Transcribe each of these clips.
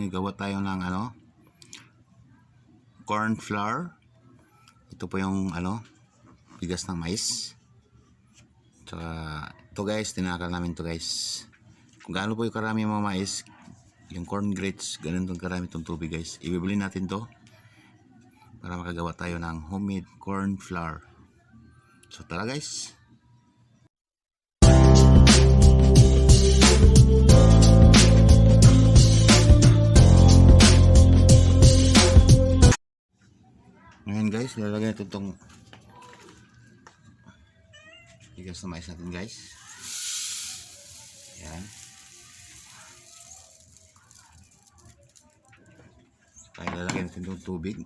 Gawa tayo ng corn flour. Ito po yung bigas ng mais. Tsaka ito guys, tinakal namin to guys. Kung gaano po yung karami yung mga mais, yung corn grits, ganun itong karami itong tubig guys. Ibibili natin to para makagawa tayo ng homemade corn flour. So tara guys. Ngayon guys, lalagyan natin itong bigas na mais natin guys. Ayan. Kaya lalagyan natin itong tubig.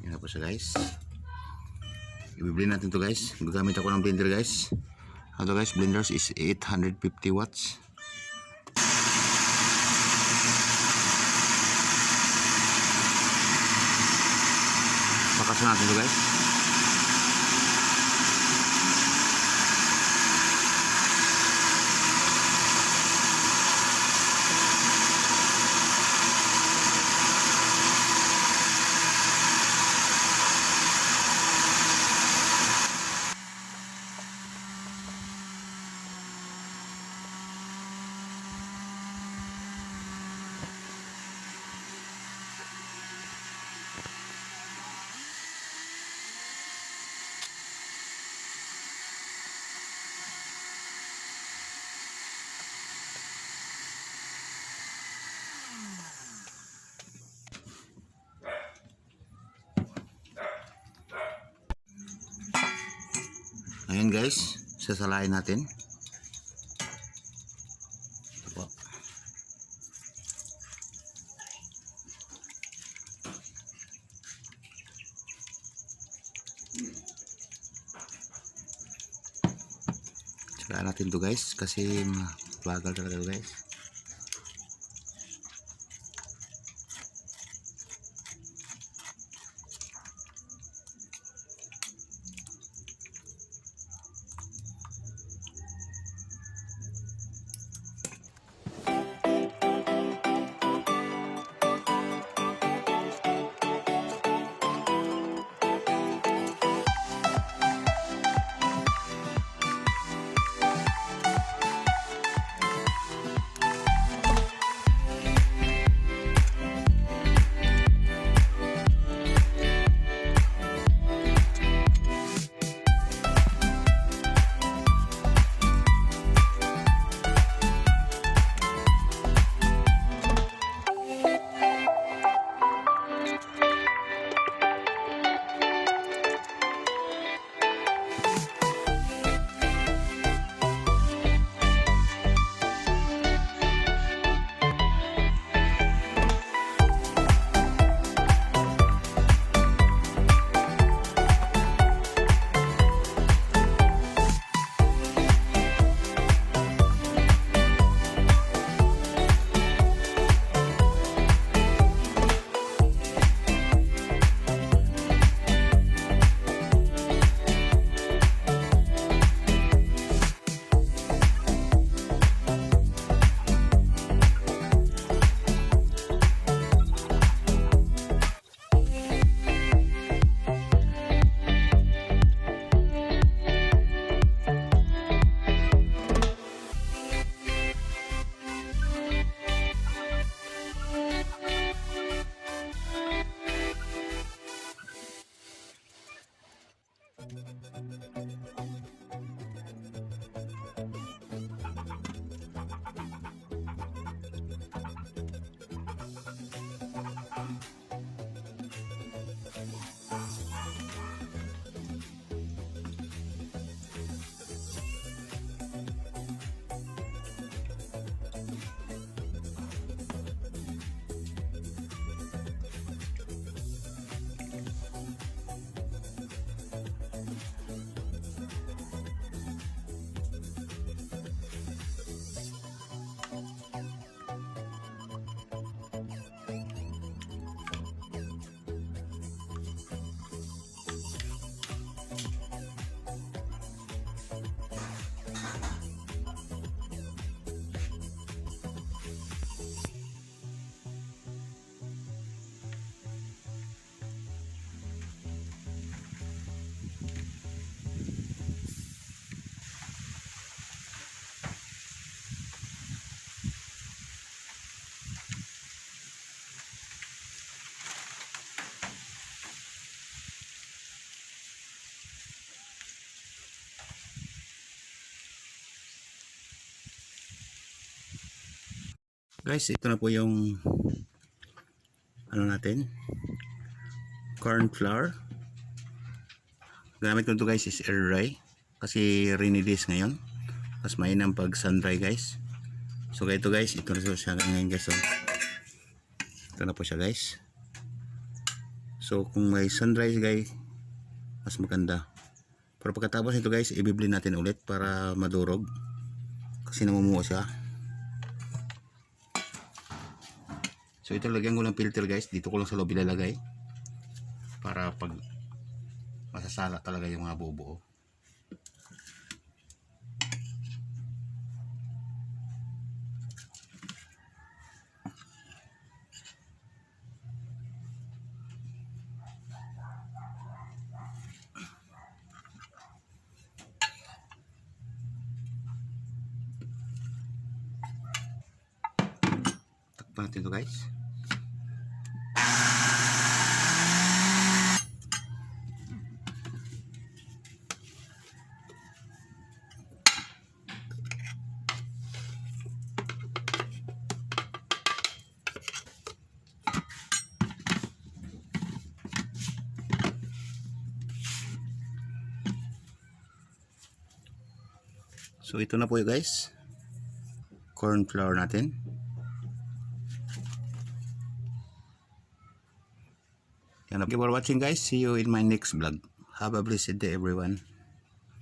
Yan na po siya guys. Ibibili natin to guys. Gagamit ako ng blender guys. Ito guys, blenders is 850 watts. Pakasan natin ito guys. Ayan guys, sasalain natin. Ito po. Sasalain natin to guys kasi bagal talaga to guys. Guys, ito na po yung ano natin, corn flour. Gamit ko to guys is air dry kasi rainy days ngayon, mas mainam pag sun dry guys. So ito guys, ito na siya ngayon guys. So, ito na po siya guys. So kung may sun dry guys, mas maganda. Pero pagkatapos ito guys, i-blend natin ulit para madurog kasi namumuo siya. So ito lagyan ko ng filter guys, dito ko lang sa loob ilalagay para pag masasala talaga yung mga buo-buo. Takpan natin ito guys. So ito na po yun guys, corn flour natin. Thank you for watching guys. See you in my next vlog. Have a blessed day everyone.